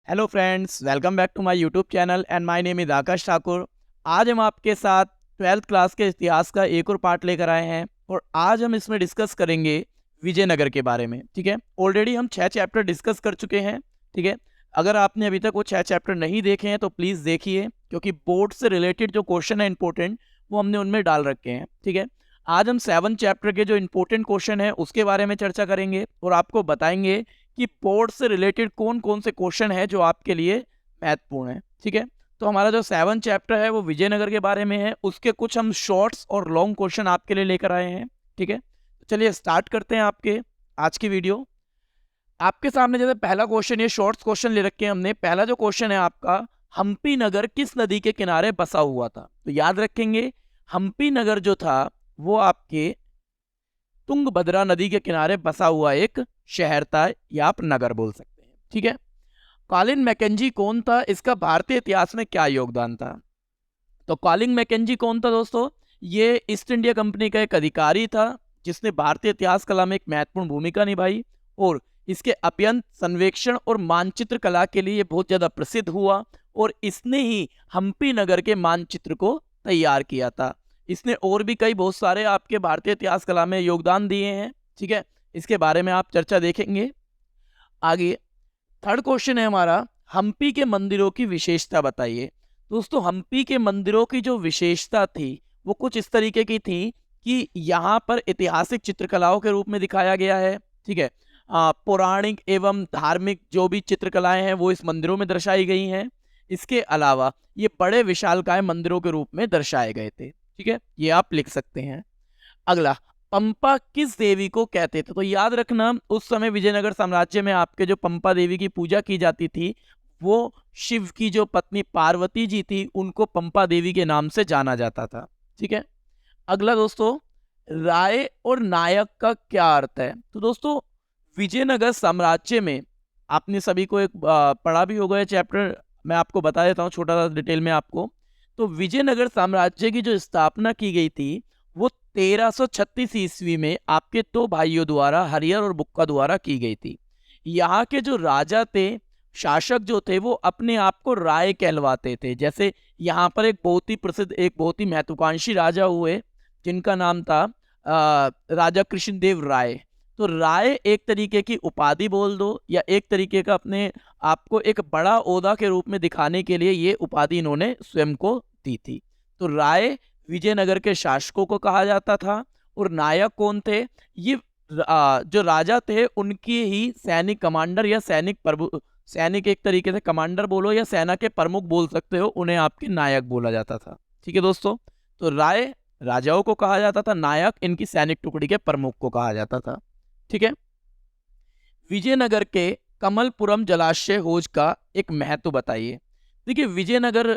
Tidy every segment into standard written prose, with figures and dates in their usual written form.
Hello friends, welcome back to my YouTube channel and my name is Akash Thakur. आज हम आपके साथ 12th क्लास के इतिहास का एक और पार्ट लेकर आए हैं और आज हम इसमें डिस्कस करेंगे विजयनगर के बारे में। ठीक है, ऑलरेडी हम 6 चैप्टर डिस्कस कर चुके हैं। ठीक है, अगर आपने अभी तक वो 6 चैप्टर नहीं देखे हैं तो प्लीज़ देखिए, क्योंकि बोर्ड से रिलेटेड जो क्वेश्चन है इंपॉर्टेंट, वो हमने उनमें डाल रखे हैं। ठीक है, आज हम 7 चैप्टर के जो इंपॉर्टेंट क्वेश्चन है उसके बारे में चर्चा करेंगे और आपको बताएंगे कि बोर्ड से रिलेटेड कौन कौन से क्वेश्चन है जो आपके लिए महत्वपूर्ण है। ठीक है, तो हमारा जो 7 चैप्टर है वो विजयनगर के बारे में है। उसके कुछ हम शॉर्ट्स और लॉन्ग क्वेश्चन आपके लिए लेकर आए हैं। ठीक है, तो चलिए स्टार्ट करते हैं आपके आज की वीडियो। आपके सामने जैसे पहला क्वेश्चन, ये शॉर्ट्स क्वेश्चन ले रखे हैं हमने। पहला जो क्वेश्चन है आपका, हम्पी नगर किस नदी के किनारे बसा हुआ था? तो याद रखेंगे, हम्पी नगर जो था वो आपके तुंगभद्रा नदी के किनारे बसा हुआ एक शहर था, या आप नगर बोल सकते हैं। ठीक है, कॉलिन मैकेंजी कौन था? इसका भारतीय इतिहास में क्या योगदान था? तो कॉलिन मैकेंजी कौन था दोस्तों? ये ईस्ट इंडिया कंपनी का एक अधिकारी था जिसने भारतीय इतिहास कला में एक महत्वपूर्ण भूमिका निभाई और इसके अत्यंत सर्वेक्षण और मानचित्र कला के लिए बहुत ज्यादा प्रसिद्ध हुआ और इसने ही हम्पी नगर के मानचित्र को तैयार किया था। इसने और भी कई बहुत सारे आपके भारतीय इतिहास कला में योगदान दिए हैं। ठीक है, इसके बारे में आप चर्चा देखेंगे आगे। थर्ड क्वेश्चन है हमारा, हम्पी के मंदिरों की विशेषता बताइए। दोस्तों, हम्पी के मंदिरों की जो विशेषता थी वो कुछ इस तरीके की थी कि यहाँ पर ऐतिहासिक चित्रकलाओं के रूप में दिखाया गया है। ठीक है, पौराणिक एवं धार्मिक जो भी चित्रकलाएं हैं वो इस मंदिरों में दर्शाई गई हैं। इसके अलावा ये बड़े विशालकाय मंदिरों के रूप में दर्शाए गए थे। ठीक है, ये आप लिख सकते हैं। अगला, पंपा किस देवी को कहते थे? तो याद रखना, उस समय विजयनगर साम्राज्य में आपके जो पंपा देवी की पूजा की जाती थी वो शिव की जो पत्नी पार्वती जी थी उनको पंपा देवी के नाम से जाना जाता था। ठीक है, अगला दोस्तों, राय और नायक का क्या अर्थ है? तो दोस्तों, विजयनगर साम्राज्य में आपने सभी को एक पढ़ा भी होगा ये चैप्टर, मैं आपको बता देता हूँ छोटा सा डिटेल में आपको। तो विजयनगर साम्राज्य की जो स्थापना की गई थी वो 1336 ईस्वी में आपके दो भाइयों द्वारा, हरियर और बुक्का द्वारा की गई थी। यहाँ के जो राजा थे, शासक जो थे, वो अपने आप को राय कहलवाते थे। जैसे यहाँ पर एक बहुत ही प्रसिद्ध, एक बहुत ही महत्वाकांक्षी राजा हुए जिनका नाम था राजा कृष्णदेव राय। तो राय एक तरीके की उपाधि बोल दो, या एक तरीके का अपने आपको एक बड़ा ओहदा के रूप में दिखाने के लिए ये उपाधि इन्होंने स्वयं को दी थी। तो राय विजयनगर के शासकों को कहा जाता था। और नायक कौन थे? ये जो राजा थे उनके ही सैनिक कमांडर या सैनिक प्रभु, सैनिक एक तरीके से कमांडर बोलो या सेना के प्रमुख बोल सकते हो, उन्हें आपके नायक बोला जाता था। ठीक है दोस्तों, तो राय राजाओं को कहा जाता था, नायक इनकी सैनिक टुकड़ी के प्रमुख को कहा जाता था। ठीक है, विजयनगर के कमलपुरम जलाशय हौज का एक महत्व बताइए। देखिए, विजयनगर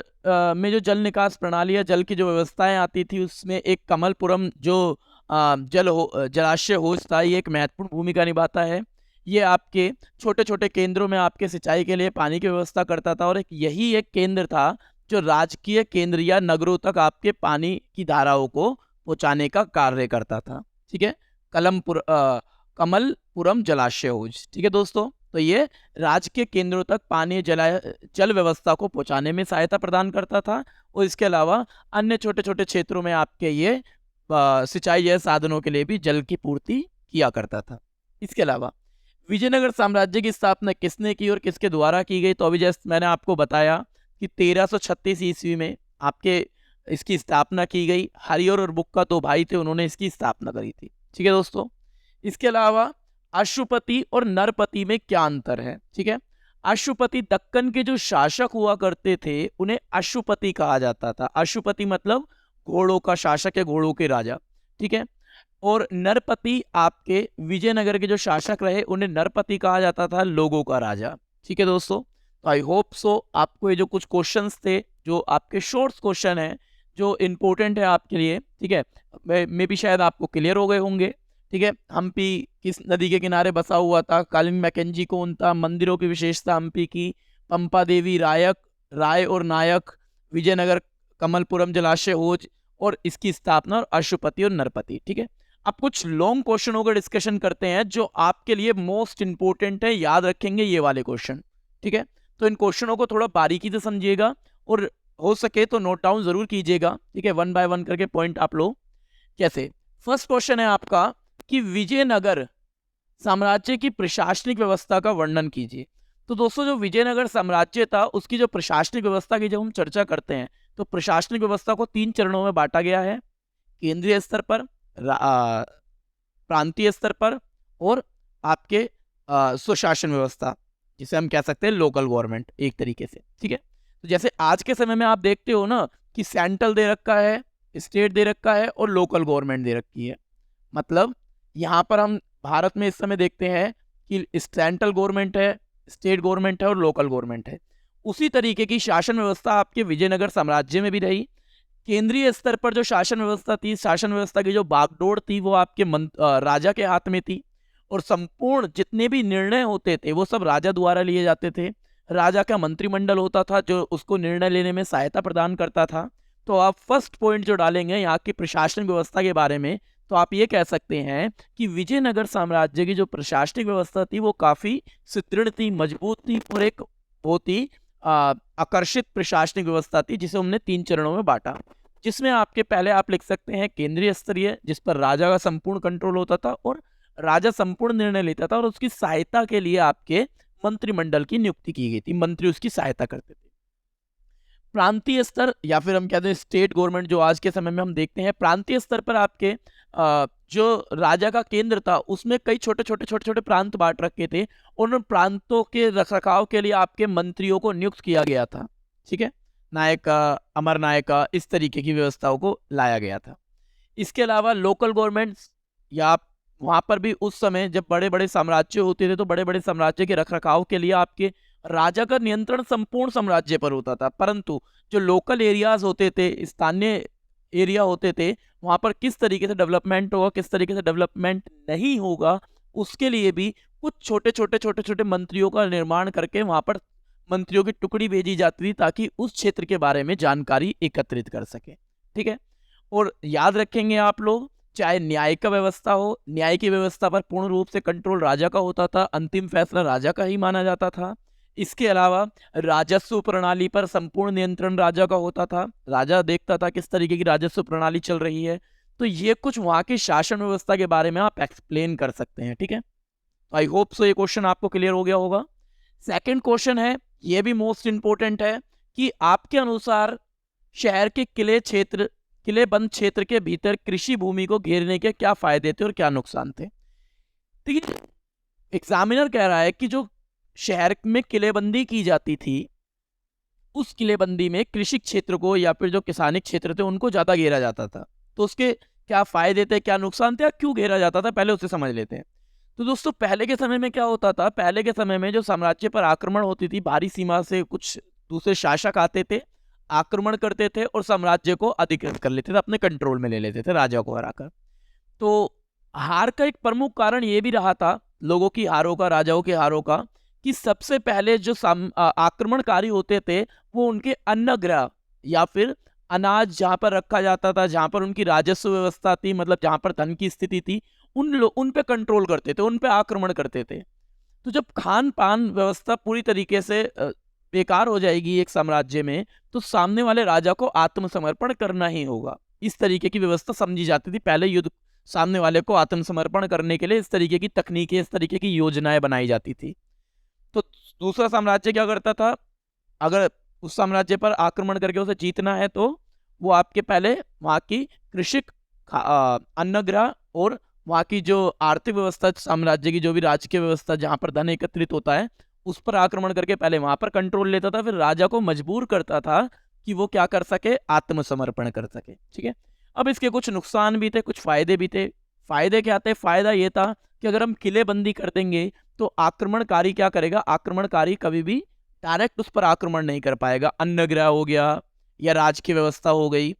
में जो जल निकास प्रणाली या जल की जो व्यवस्थाएं आती थी उसमें एक कमलपुरम जो जलाशय हौज था, ये एक महत्वपूर्ण भूमिका निभाता है। ये आपके छोटे छोटे केंद्रों में आपके सिंचाई के लिए पानी की व्यवस्था करता था और यही एक केंद्र था जो राजकीय केंद्र या नगरों तक आपके पानी की धाराओं को पहुंचाने का कार्य करता था। ठीक है, कमलपुरम जलाशय हौज। ठीक है दोस्तों, तो ये राज्य के केंद्रों तक पानी जल व्यवस्था को पहुंचाने में सहायता प्रदान करता था और इसके अलावा अन्य छोटे छोटे क्षेत्रों में आपके ये सिंचाई जैसे साधनों के लिए भी जल की पूर्ति किया करता था। इसके अलावा विजयनगर साम्राज्य की स्थापना किसने की और किसके द्वारा की गई? तो अभी जैसे मैंने आपको बताया कि 1336 ईस्वी में आपके इसकी स्थापना की गई। हरियर और बुक्का दो भाई थे, उन्होंने इसकी स्थापना करी थी। ठीक है दोस्तों, इसके अलावा अशुपति और नरपति में क्या अंतर है? ठीक है, अशुपति दक्कन के जो शासक हुआ करते थे उन्हें अशुपति कहा जाता था। अशुपति मतलब घोड़ों का शासक या घोड़ों के राजा। ठीक है, और नरपति आपके विजयनगर के जो शासक रहे उन्हें नरपति कहा जाता था, लोगों का राजा। ठीक है दोस्तों, तो आई होप सो आपको ये जो कुछ क्वेश्चंस थे, जो आपके शॉर्ट्स क्वेश्चन हैं जो इंपॉर्टेंट है आपके लिए, ठीक है, मे भी शायद आपको क्लियर हो गए होंगे। ठीक है, हम्पी किस नदी के किनारे बसा हुआ था, कॉलिन मैकेंजी कौन था, मंदिरों की विशेषता हम्पी की, पंपा देवी, राय और नायक, विजयनगर कमलपुरम जलाशय हौज और इसकी स्थापना, और अशुपति और नरपति। ठीक है, अब कुछ लॉन्ग क्वेश्चनों का डिस्कशन करते हैं जो आपके लिए मोस्ट इंपोर्टेंट है, याद रखेंगे ये वाले क्वेश्चन। ठीक है, तो इन क्वेश्चनों को थोड़ा बारीकी से समझिएगा और हो सके तो नोट डाउन जरूर कीजिएगा, ठीक है। 1 बाय 1 करके पॉइंट आप लो। कैसे? फर्स्ट क्वेश्चन है आपका कि विजयनगर साम्राज्य की प्रशासनिक व्यवस्था का वर्णन कीजिए। तो दोस्तों, जो विजयनगर साम्राज्य था उसकी जो प्रशासनिक व्यवस्था की जब हम चर्चा करते हैं तो प्रशासनिक व्यवस्था को 3 चरणों में बांटा गया है। केंद्रीय स्तर पर, प्रांतीय स्तर पर और आपके स्वशासन व्यवस्था, जिसे हम कह सकते हैं लोकल गवर्नमेंट एक तरीके से, ठीक है। तो जैसे आज के समय में आप देखते हो ना कि सेंट्रल दे रखा है, स्टेट दे रखा है और लोकल गवर्नमेंट दे रखी है। मतलब यहाँ पर हम भारत में इस समय देखते हैं कि सेंट्रल गवर्नमेंट है, स्टेट गवर्नमेंट है और लोकल गवर्नमेंट है। उसी तरीके की शासन व्यवस्था आपके विजयनगर साम्राज्य में भी रही। केंद्रीय स्तर पर जो शासन व्यवस्था थी, शासन व्यवस्था की जो बागडोर थी वो आपके राजा के हाथ में थी और संपूर्ण जितने भी निर्णय होते थे वो सब राजा द्वारा लिए जाते थे। राजा का मंत्रिमंडल होता था जो उसको निर्णय लेने में सहायता प्रदान करता था। तो आप फर्स्ट पॉइंट जो डालेंगे यहाँ की प्रशासनिक व्यवस्था के बारे में, तो आप ये कह सकते हैं कि विजयनगर साम्राज्य की जो प्रशासनिक व्यवस्था थी वो काफी सुदृढ़ थी, मजबूत थी और एक बहुत ही आकर्षित प्रशासनिक व्यवस्था थी, जिसे हमने 3 चरणों में बांटा। जिसमें आपके पहले आप लिख सकते हैं केंद्रीय स्तरीय, जिस पर राजा का संपूर्ण कंट्रोल होता था और राजा संपूर्ण निर्णय लेता था और उसकी सहायता के लिए आपके मंत्रिमंडल की नियुक्ति की गई थी, मंत्री उसकी सहायता करते थे। प्रांतीय स्तर या फिर हम कहते हैं स्टेट गवर्नमेंट, जो आज के समय में हम देखते हैं, प्रांतीय स्तर पर आपके जो राजा का केंद्र था उसमें कई छोटे छोटे प्रांत बांट रखे थे और उन प्रांतों के रखरखाव के लिए आपके मंत्रियों को नियुक्त किया गया था, ठीक है। नायक, अमर नायक, इस तरीके की व्यवस्थाओं को लाया गया था। इसके अलावा लोकल गवर्नमेंट्स, या वहां पर भी उस समय जब बड़े बड़े साम्राज्य होते थे तो बड़े बड़े साम्राज्य के रखरखाव के लिए आपके राजा का नियंत्रण संपूर्ण साम्राज्य पर होता था, परंतु जो लोकल एरियाज होते थे, स्थानीय एरिया होते थे, वहां पर किस तरीके से डेवलपमेंट होगा, किस तरीके से डेवलपमेंट नहीं होगा, उसके लिए भी कुछ छोटे छोटे मंत्रियों का निर्माण करके वहां पर मंत्रियों की टुकड़ी भेजी जाती थी ताकि उस क्षेत्र के बारे में जानकारी एकत्रित कर सके, ठीक है। और याद रखेंगे आप लोग, चाहे न्यायिक व्यवस्था हो, न्याय की व्यवस्था पर पूर्ण रूप से कंट्रोल राजा का होता था, अंतिम फैसला राजा का ही माना जाता था। इसके अलावा राजस्व प्रणाली पर संपूर्ण नियंत्रण राजा का होता था, राजा देखता था किस तरीके की राजस्व प्रणाली चल रही है। तो ये कुछ वहां की शासन व्यवस्था के बारे में आप एक्सप्लेन कर सकते हैं, ठीक है। आई होप सो ये क्वेश्चन आपको क्लियर हो गया होगा। सेकंड क्वेश्चन है, ये भी मोस्ट इंपोर्टेंट है, कि आपके अनुसार शहर के किलेबंद क्षेत्र के भीतर कृषि भूमि को घेरने के क्या फायदे थे और क्या नुकसान थे। ठीक है, एग्जामिनर कह रहा है कि जो शहर में किलेबंदी की जाती थी, उस किलेबंदी में कृषि क्षेत्र को या फिर जो किसानी क्षेत्र थे उनको ज्यादा घेरा जाता था। तो उसके क्या फायदे थे, क्या नुकसान थे, क्यों घेरा जाता था, पहले उसे समझ लेते हैं। तो दोस्तों, पहले के समय में क्या होता था, पहले के समय में जो साम्राज्य पर आक्रमण होती थी, बाहरी सीमा से कुछ दूसरे शासक आते थे, आक्रमण करते थे और साम्राज्य को अधिकृत कर लेते थे, अपने कंट्रोल में ले लेते थे राजा को हराकर। तो हार का एक प्रमुख कारण ये भी रहा था, लोगों की हारों का, राजाओं के हारों का, कि सबसे पहले जो आक्रमणकारी होते थे वो उनके अन्नग्रह या फिर अनाज जहां पर रखा जाता था, जहां पर उनकी राजस्व व्यवस्था थी, मतलब जहां पर धन की स्थिति थी, उन पे कंट्रोल करते थे, उन पे आक्रमण करते थे। तो जब खान पान व्यवस्था पूरी तरीके से बेकार हो जाएगी एक साम्राज्य में, तो सामने वाले राजा को आत्मसमर्पण करना ही होगा। इस तरीके की व्यवस्था समझी जाती थी पहले। युद्ध, सामने वाले को आत्मसमर्पण करने के लिए इस तरीके की तकनीकें, इस तरीके की योजनाएं बनाई जाती थी। तो दूसरा साम्राज्य क्या करता था, अगर उस साम्राज्य पर आक्रमण करके उसे जीतना है तो वो आपके पहले वहां की कृषि, अन्नग्रह और वहां की जो आर्थिक व्यवस्था, साम्राज्य की जो भी राजकीय व्यवस्था जहां पर धन एकत्रित होता है, उस पर आक्रमण करके पहले वहां पर कंट्रोल लेता था, फिर राजा को मजबूर करता था कि वो क्या कर सके, आत्मसमर्पण कर सके, ठीक है। अब इसके कुछ नुकसान भी थे, कुछ फायदे भी थे। फायदे क्या थे? फायदा ये था कि अगर हम किलेबंदी कर देंगे तो आक्रमणकारी क्या करेगा, आक्रमणकारी कभी भी डायरेक्ट उस पर आक्रमण नहीं कर पाएगा। अन्नग्रह हो गया या राजकीय व्यवस्था हो गई,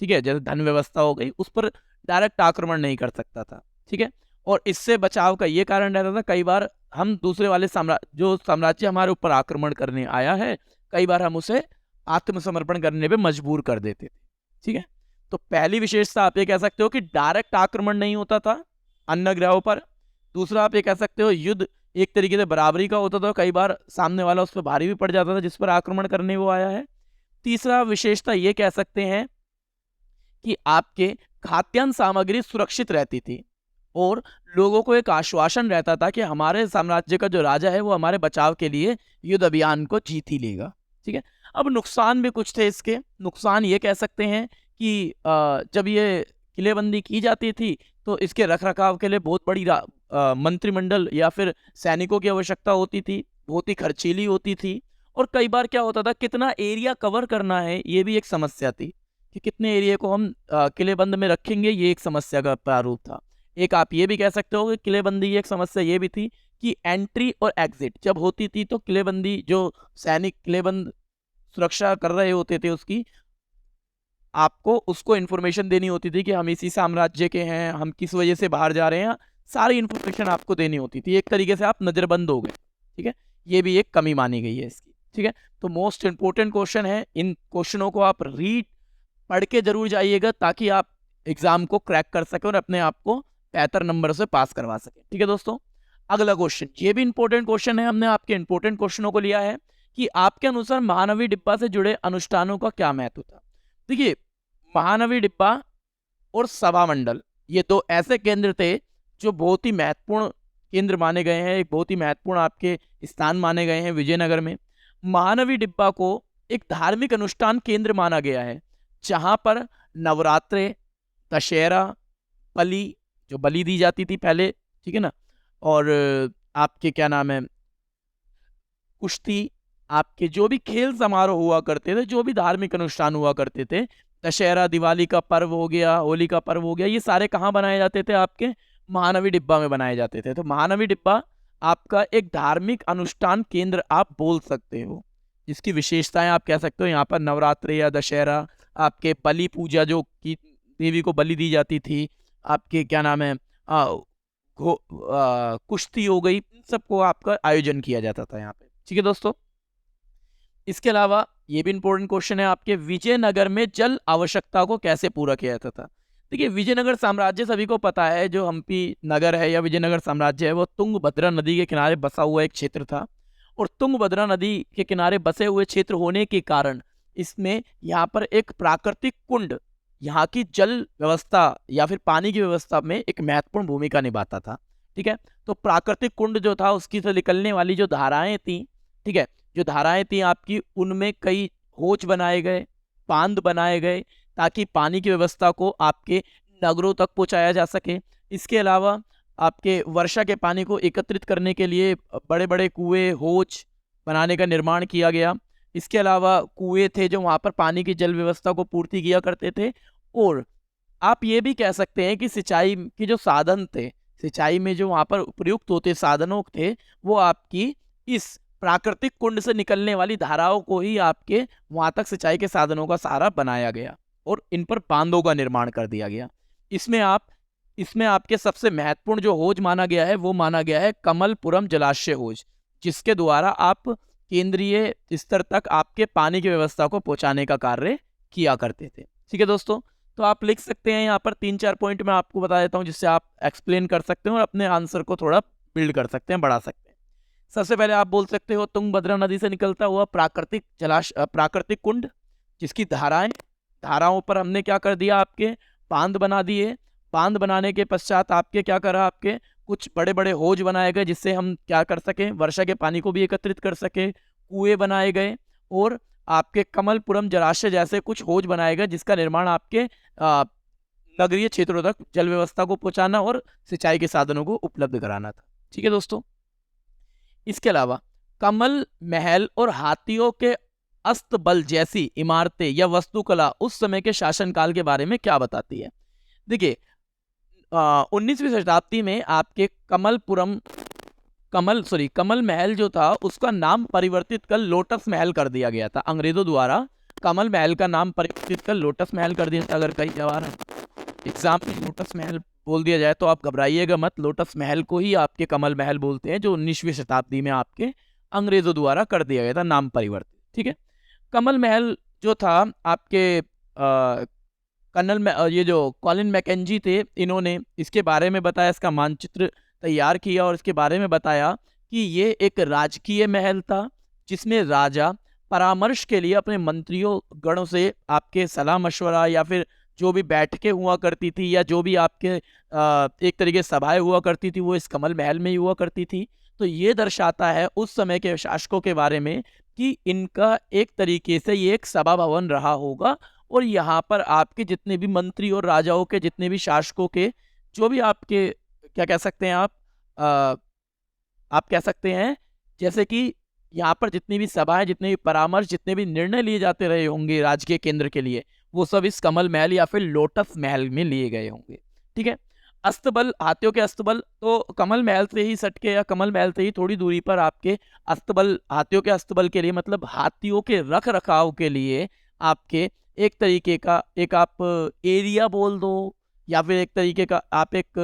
ठीक है, जैसे धन व्यवस्था हो गई, उस पर डायरेक्ट आक्रमण नहीं कर सकता था, ठीक है। और इससे बचाव का ये कारण रहता था, कई बार हम दूसरे वाले जो साम्राज्य हमारे ऊपर आक्रमण करने आया है, कई बार हम उसे आत्मसमर्पण करने पे मजबूर कर देते थे, ठीक है। तो पहली विशेषता आप ये कह सकते हो कि डायरेक्ट आक्रमण नहीं होता था अन्नग्रहों पर। दूसरा आप ये कह सकते हो युद्ध एक तरीके से बराबरी का होता था, कई बार सामने वाला उस पर भारी भी पड़ जाता था जिस पर आक्रमण करने वो आया है। तीसरा विशेषता ये कह सकते हैं कि आपके खाद्यान्न सामग्री सुरक्षित रहती थी और लोगों को एक आश्वासन रहता था कि हमारे साम्राज्य का जो राजा है वो हमारे बचाव के लिए युद्ध अभियान को जीत ही लेगा। ठीक है। अब नुकसान भी कुछ थे इसके। नुकसान ये कह सकते हैं कि जब ये किलेबंदी की जाती थी तो इसके रखरखाव के लिए बहुत बड़ी मंत्रिमंडल या फिर सैनिकों की आवश्यकता होती थी, बहुत ही खर्चीली होती थी। और कई बार क्या होता था, कितना एरिया कवर करना है ये भी एक समस्या थी कि कितने एरिया को हम किलेबंद में रखेंगे, ये एक समस्या का प्रारूप था। एक आप ये भी कह सकते हो कि किलेबंदी की एक समस्या ये भी थी कि एंट्री और एग्जिट जब होती थी तो किलेबंदी जो सैनिक किलेबंद सुरक्षा कर रहे होते थे उसकी आपको उसको इन्फॉर्मेशन देनी होती थी कि हम इसी साम्राज्य के हैं, हम किस वजह से बाहर जा रहे हैं, सारी इन्फॉर्मेशन आपको देनी होती थी। एक तरीके से आप नजरबंद हो गए। ठीक है, ये भी एक कमी मानी गई है इसकी। ठीक है, तो मोस्ट इंपोर्टेंट क्वेश्चन है, इन क्वेश्चनों को आप रीड पढ़ के जरूर जाइएगा ताकि आप एग्जाम को क्रैक कर सके और अपने आप को बेहतर नंबर से पास करवा सके। ठीक है दोस्तों, अगला क्वेश्चन ये भी इंपॉर्टेंट क्वेश्चन है, हमने आपके इंपॉर्टेंट क्वेश्चनों को लिया है कि आपके अनुसार महानवी डिब्बा से जुड़े अनुष्ठानों का क्या महत्व था। देखिए, महानवी डिब्बा और सभा मंडल ये दो ऐसे केंद्र थे जो बहुत ही महत्वपूर्ण केंद्र माने गए हैं, एक बहुत ही महत्वपूर्ण आपके स्थान माने गए हैं विजयनगर में। महानवी डिब्बा को एक धार्मिक अनुष्ठान केंद्र माना गया है जहां पर नवरात्रे, दशहरा, बलि जो बलि दी जाती थी पहले, ठीक है ना, और आपके क्या नाम है कुश्ती, आपके जो भी खेल समारोह हुआ करते थे, जो भी धार्मिक अनुष्ठान हुआ करते थे, दशहरा, दिवाली का पर्व हो गया, होली का पर्व हो गया, ये सारे कहाँ बनाए जाते थे, आपके महानवी डिब्बा में बनाए जाते थे। तो महानवी डिब्बा आपका एक धार्मिक अनुष्ठान केंद्र आप बोल सकते हो, जिसकी विशेषताएं आप कह सकते हो यहाँ पर नवरात्रि या दशहरा, आपके बलि पूजा जो की देवी को बलि दी जाती थी, आपके क्या नाम है कुश्ती हो गई, सबको आपका आयोजन किया जाता था यहाँ पे। ठीक है दोस्तों, इसके अलावा ये भी इंपॉर्टेंट क्वेश्चन है आपके, विजयनगर में जल आवश्यकता को कैसे पूरा किया जाता था। देखिए, विजयनगर साम्राज्य सभी को पता है, जो हम्पी नगर है या विजयनगर साम्राज्य है वो तुंगभद्रा नदी के किनारे बसा हुआ एक क्षेत्र था। और तुंगभद्रा नदी के किनारे बसे हुए क्षेत्र होने के कारण इसमें यहाँ पर एक प्राकृतिक कुंड यहाँ की जल व्यवस्था या फिर पानी की व्यवस्था में एक महत्वपूर्ण भूमिका निभाता था। ठीक है, तो प्राकृतिक कुंड जो था उसकी से निकलने वाली जो धाराएं थी, ठीक है, जो धाराएं थी आपकी, उनमें कई होच बनाए गए, बांध बनाए गए ताकि पानी की व्यवस्था को आपके नगरों तक पहुंचाया जा सके। इसके अलावा आपके वर्षा के पानी को एकत्रित करने के लिए बड़े बड़े कुएं, होच बनाने का निर्माण किया गया। इसके अलावा कुएं थे जो वहां पर पानी की जल व्यवस्था को पूर्ति किया करते थे। और आप ये भी कह सकते हैं कि सिंचाई के जो साधन थे, सिंचाई में जो वहां पर प्रयुक्त होते साधनों थे, वो आपकी इस प्राकृतिक कुंड से निकलने वाली धाराओं को ही आपके वहां तक सिंचाई के साधनों का सहारा बनाया गया और इन पर बांधों का निर्माण कर दिया गया। इसमें आपके सबसे महत्वपूर्ण जो होज माना गया है वो माना गया है कमलपुरम जलाशय होज, जिसके द्वारा आप केंद्रीय स्तर तक आपके पानी की व्यवस्था को पहुंचाने का कार्य किया करते थे। ठीक है दोस्तों, तो आप लिख सकते हैं यहाँ पर 3-4 पॉइंट मैं आपको बता देता हूँ जिससे आप एक्सप्लेन कर सकते हैं और अपने आंसर को थोड़ा बिल्ड कर सकते हैं, बढ़ा सकते हैं। सबसे पहले आप बोल सकते हो तुंगभद्रा नदी से निकलता हुआ प्राकृतिक कुंड, जिसकी धाराओं पर हमने क्या कर दिया, आपके बांध बना दिए। बांध बनाने के पश्चात आपके क्या करा, आपके कुछ बड़े बड़े होज बनाए गए जिससे हम क्या कर सके, वर्षा के पानी को भी एकत्रित कर सके। कुएं बनाए गए और आपके कमलपुरम जलाशय जैसे कुछ होज बनाए गए जिसका निर्माण आपके नगरीय क्षेत्रों तक जल व्यवस्था को पहुंचाना और सिंचाई के साधनों को उपलब्ध कराना था। ठीक है दोस्तों, इसके अलावा कमल महल और हाथियों के अस्तबल जैसी इमारतें या वास्तुकला उस समय के शासनकाल के बारे में क्या बताती है। देखिए, 19वीं शताब्दी में आपके कमल महल जो था उसका नाम परिवर्तित कर लोटस महल कर दिया गया था। अंग्रेजों द्वारा कमल महल का नाम परिवर्तित कर लोटस महल कर दिया था। अगर कई जवान एग्जाम में लोटस महल बोल दिया जाए तो आप घबराइएगा मत, लोटस महल को ही आपके कमल महल बोलते हैं, जो 19वीं शताब्दी में आपके अंग्रेजों द्वारा कर दिया गया था नाम परिवर्तित। ठीक है, कमल महल जो था आपके ये जो कॉलिन मैकेंजी थे, इन्होंने इसके बारे में बताया, इसका मानचित्र तैयार किया और इसके बारे में बताया कि ये एक राजकीय महल था जिसमें राजा परामर्श के लिए अपने मंत्रियों गणों से आपके सलाह मशवरा या फिर जो भी बैठकें हुआ करती थी या जो भी आपके एक तरीके सभाएं हुआ करती थी वो इस कमल महल में ही हुआ करती थी। तो ये दर्शाता है उस समय के शासकों के बारे में कि इनका एक तरीके से ये एक सभा भवन रहा होगा और यहाँ पर आपके जितने भी मंत्री और राजाओं के जितने भी शासकों के जो भी आपके क्या कह सकते हैं आप कह सकते हैं जैसे कि यहाँ पर जितनी भी सभाएं जितने भी परामर्श जितने भी निर्णय लिए जाते रहे होंगे राजकीय केंद्र के लिए वो सब इस कमल महल या फिर लोटस महल में लिए गए होंगे। ठीक है। अस्तबल, हाथियों के अस्तबल तो कमल महल से ही सटके या कमल महल से ही थोड़ी दूरी पर आपके अस्तबल, हाथियों के अस्तबल के लिए मतलब हाथियों के रख रखाव के लिए आपके एक तरीके का एक आप एरिया बोल दो या फिर एक तरीके का आप एक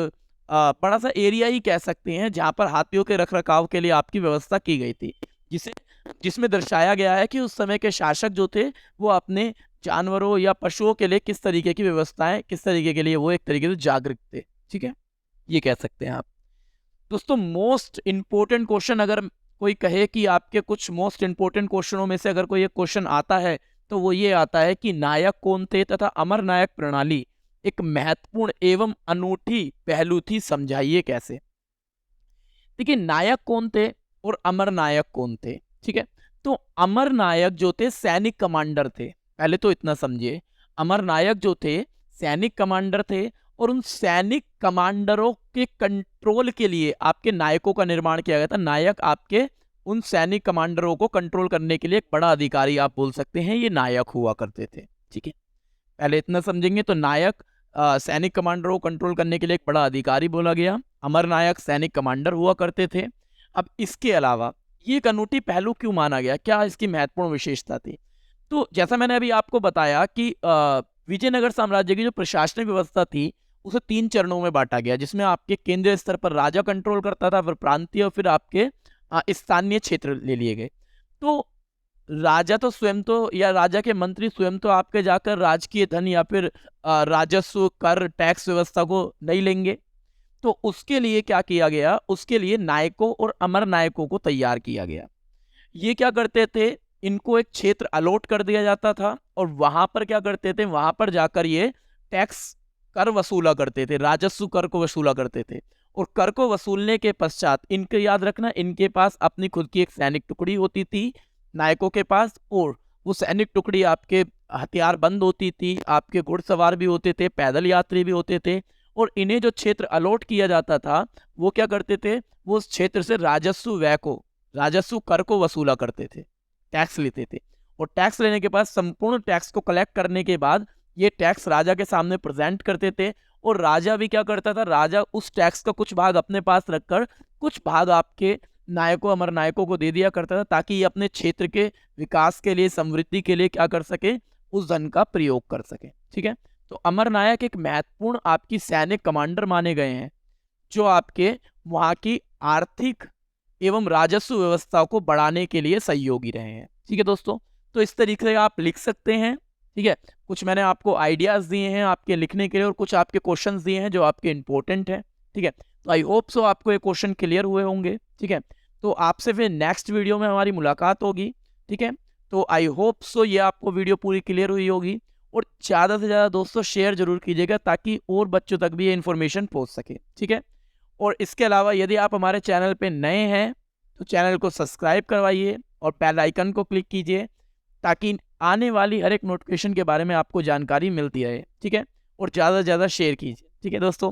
बड़ा सा एरिया ही कह सकते हैं जहां पर हाथियों के रख रखाव के लिए आपकी व्यवस्था की गई थी, जिसमें दर्शाया गया है कि उस समय के शासक जो थे वो अपने जानवरों या पशुओं के लिए किस तरीके की व्यवस्थाएं, किस तरीके के लिए वो एक तरीके से जागरूक थे। ठीक है, ये कह सकते हैं आप। दोस्तों मोस्ट इंपोर्टेंट क्वेश्चन अगर कोई कहे कि आपके कुछ मोस्ट इंपोर्टेंट क्वेश्चनों में से अगर कोई एक क्वेश्चन आता है तो वो ये आता है कि नायक कौन थे तथा अमर नायक प्रणाली एक महत्वपूर्ण एवं अनूठी पहलू थी, समझाइए कैसे। देखिए नायक कौन थे और अमर नायक कौन थे। ठीक है, तो अमर नायक जो थे सैनिक कमांडर थे, पहले तो इतना समझिए। अमर नायक जो थे सैनिक कमांडर थे और उन सैनिक कमांडरों के कंट्रोल के लिए आपके नायकों का निर्माण किया गया था। नायक आपके उन सैनिक कमांडरों को कंट्रोल करने के लिए एक बड़ा अधिकारी आप बोल सकते हैं, ये नायक हुआ करते थे। ठीक है, पहले इतना समझेंगे। तो नायक सैनिक कमांडरों को कंट्रोल करने के लिए एक बड़ा अधिकारी बोला गया। अमर नायक सैनिक कमांडर हुआ करते थे। अब इसके अलावा ये एक अनूठी पहलू क्यों माना गया, क्या इसकी महत्वपूर्ण विशेषता थी? तो जैसा मैंने अभी आपको बताया कि विजयनगर साम्राज्य की जो प्रशासनिक व्यवस्था थी उसे 3 चरणों में बांटा गया, जिसमें आपके केंद्रीय स्तर पर राजा कंट्रोल करता था, फिर प्रांतीय और फिर आपके स्थानीय क्षेत्र ले लिए गए। तो राजा तो स्वयं तो या राजा के मंत्री स्वयं तो आपके जाकर राजकीय धन या फिर राजस्व कर टैक्स व्यवस्था को नहीं लेंगे। तो उसके लिए क्या किया गया, उसके लिए नायकों और अमर नायकों को तैयार किया गया। ये क्या करते थे, इनको एक क्षेत्र अलॉट कर दिया जाता था और वहां पर क्या करते थे, वहां पर जाकर ये टैक्स कर वसूला करते थे, राजस्व कर को वसूला करते थे। और कर को वसूलने के पश्चात इनके याद रखना, इनके पास अपनी खुद की एक सैनिक टुकड़ी होती थी नायकों के पास, और वो सैनिक टुकड़ी आपके हथियार बंद होती थी, आपके घुड़सवार भी होते थे, पैदल यात्री भी होते थे। और इन्हें जो क्षेत्र अलॉट किया जाता था वो क्या करते थे, वो उस क्षेत्र से राजस्व व्यय को, राजस्व कर को वसूला करते थे, टैक्स लेते थे। और टैक्स लेने के बाद संपूर्ण टैक्स को कलेक्ट करने के बाद ये टैक्स राजा के सामने प्रेजेंट करते थे। और राजा भी क्या करता था, राजा उस टैक्स का कुछ भाग अपने पास रखकर कुछ भाग आपके नायकों अमर नायकों को दे दिया करता था, ताकि ये अपने क्षेत्र के विकास के लिए, समृद्धि के लिए क्या कर सके, उस धन का प्रयोग कर सके। ठीक है, तो अमर नायक एक महत्वपूर्ण आपकी सैनिक कमांडर माने गए हैं जो आपके वहां की आर्थिक एवं राजस्व व्यवस्था को बढ़ाने के लिए सहयोगी रहे हैं। ठीक है दोस्तों, तो इस तरीके से आप लिख सकते हैं। ठीक है, कुछ मैंने आपको आइडियाज दिए हैं आपके लिखने के लिए और कुछ आपके क्वेश्चंस दिए हैं जो आपके इंपॉर्टेंट हैं। ठीक है, तो आई होप सो आपको ये क्वेश्चन क्लियर हुए होंगे। ठीक है, तो आपसे फिर नेक्स्ट वीडियो में हमारी मुलाकात होगी। ठीक है, तो आई होप सो ये आपको वीडियो पूरी क्लियर हुई होगी। और ज़्यादा से ज़्यादा दोस्तों शेयर जरूर कीजिएगा ताकि और बच्चों तक भी ये इन्फॉर्मेशन पहुंच सके। ठीक है, और इसके अलावा यदि आप हमारे चैनल पे नए हैं तो चैनल को सब्सक्राइब करवाइए और बेल आइकन को क्लिक कीजिए ताकि आने वाली हर एक नोटिफिकेशन के बारे में आपको जानकारी मिलती रहे। ठीक है, और ज़्यादा से ज़्यादा शेयर कीजिए। ठीक है दोस्तों।